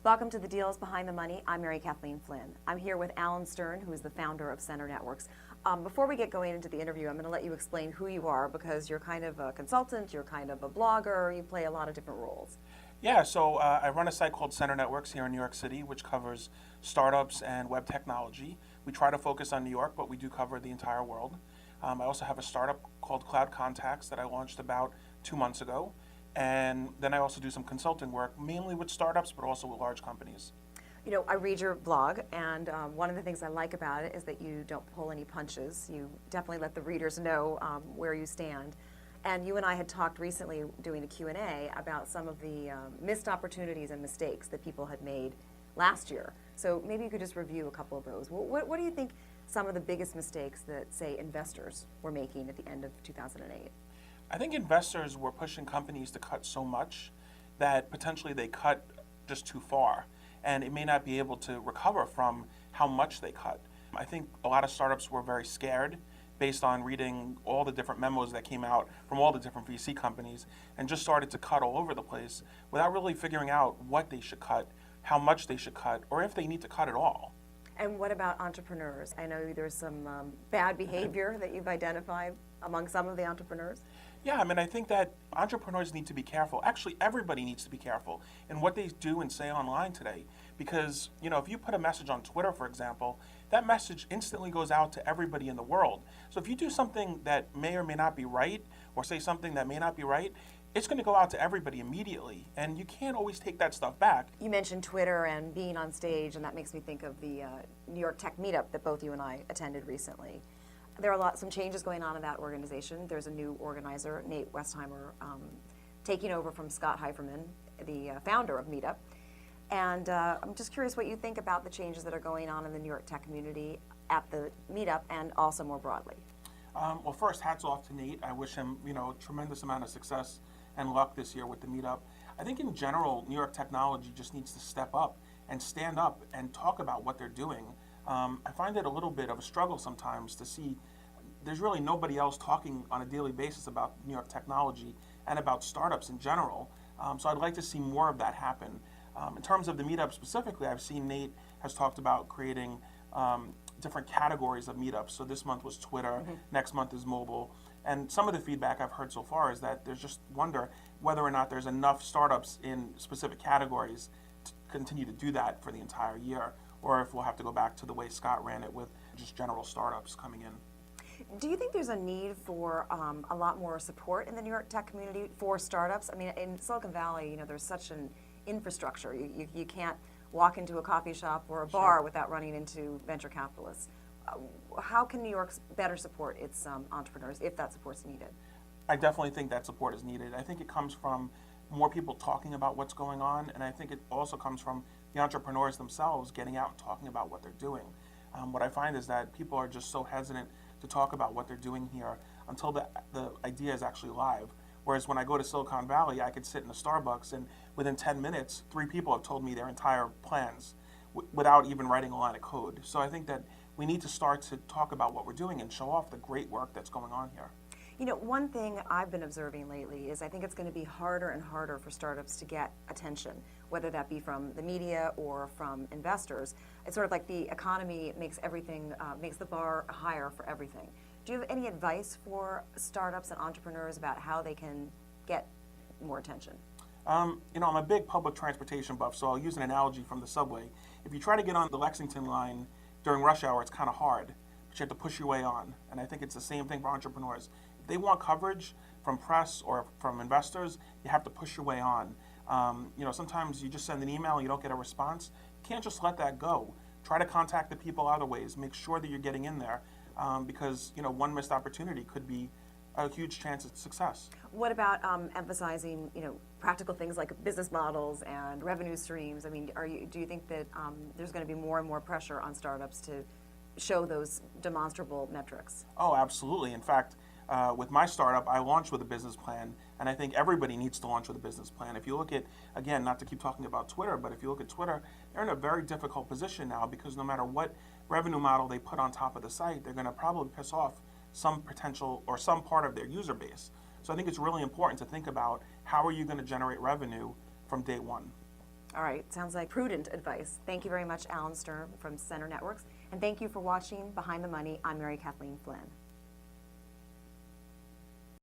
Welcome to The Deals Behind the Money. I'm Mary Kathleen Flynn. I'm here with Alan Stern, who is the founder of CenterNetworks. Before we get going into the interview, I'm going to let you explain who you are, because you're kind of a consultant, you're kind of a blogger, you play a lot of different roles. Yeah, so I run a site called CenterNetworks here in New York City, which covers startups and web technology. We try to focus on New York, but we do cover the entire world. I also have a startup called Cloud Contacts that I launched about 2 months ago. And then I also do some consulting work, mainly with startups, but also with large companies. You know, I read your blog, and one of the things I like about it is that you don't pull any punches. You definitely let the readers know where you stand. And you and I had talked recently doing a Q&A about some of the missed opportunities and mistakes that people had made last year. So maybe you could just review a couple of those. What do you think some of the biggest mistakes that, say, investors were making at the end of 2008? I think investors were pushing companies to cut so much that potentially they cut just too far, and it may not be able to recover from how much they cut. I think a lot of startups were very scared based on reading all the different memos that came out from all the different VC companies, and just started to cut all over the place without really figuring out what they should cut, how much they should cut, or if they need to cut at all. And what about entrepreneurs? I know there's some bad behavior that you've identified among some of the entrepreneurs. Yeah, I mean, I think that entrepreneurs need to be careful. Actually, everybody needs to be careful in what they do and say online today. Because, if you put a message on Twitter, for example, that message instantly goes out to everybody in the world. So if you do something that may or may not be right, or say something that may not be right, it's going to go out to everybody immediately. And you can't always take that stuff back. You mentioned Twitter and being on stage, and that makes me think of the New York Tech Meetup that both you and I attended recently. There are some changes going on in that organization. There's a new organizer, Nate Westheimer, taking over from Scott Heiferman, the founder of Meetup. And I'm just curious what you think about the changes that are going on in the New York tech community at the Meetup and also more broadly. Well, first, hats off to Nate. I wish him, tremendous amount of success and luck this year with the Meetup. I think in general, New York technology just needs to step up and stand up and talk about what they're doing. I find it a little bit of a struggle sometimes to see there's really nobody else talking on a daily basis about New York technology and about startups in general. So I'd like to see more of that happen. In terms of the Meetup specifically, I've seen Nate has talked about creating different categories of meetups. So this month was Twitter, next month is mobile. And some of the feedback I've heard so far is that there's just wonder whether or not there's enough startups in specific categories to continue to do that for the entire year, or if we'll have to go back to the way Scott ran it with just general startups coming in. Do you think there's a need for a lot more support in the New York tech community for startups? I mean, in Silicon Valley, there's such an infrastructure. You can't walk into a coffee shop or a bar without running into venture capitalists. How can New York better support its entrepreneurs if that support's needed? I definitely think that support is needed. I think it comes from more people talking about what's going on, and I think it also comes from the entrepreneurs themselves getting out and talking about what they're doing. What I find is that people are just so hesitant to talk about what they're doing here until the idea is actually live. Whereas when I go to Silicon Valley, I could sit in a Starbucks and within 10 minutes, 3 people have told me their entire plans without even writing a line of code. So I think that we need to start to talk about what we're doing and show off the great work that's going on here. One thing I've been observing lately is I think it's going to be harder and harder for startups to get attention, whether that be from the media or from investors. It's sort of like the economy makes everything, makes the bar higher for everything. Do you have any advice for startups and entrepreneurs about how they can get more attention? I'm a big public transportation buff, so I'll use an analogy from the subway. If you try to get on the Lexington line during rush hour, it's kind of hard, but you have to push your way on. And I think it's the same thing for entrepreneurs. If they want coverage from press or from investors, you have to push your way on. Sometimes you just send an email and you don't get a response. You can't just let that go. Try to contact the people other ways. Make sure that you're getting in there because one missed opportunity could be a huge chance of success. What about emphasizing, practical things like business models and revenue streams? I mean, do you think that there's going to be more and more pressure on startups to show those demonstrable metrics? Oh, absolutely. In fact, with my startup, I launched with a business plan, and I think everybody needs to launch with a business plan. If you look at, again, not to keep talking about Twitter, but if you look at Twitter, they're in a very difficult position now because no matter what revenue model they put on top of the site, they're going to probably piss off some potential or some part of their user base. So I think it's really important to think about how are you going to generate revenue from day one. All right, sounds like prudent advice. Thank you very much, Alan Stern from CenterNetworks, and thank you for watching Behind the Money. I'm Mary Kathleen Flynn.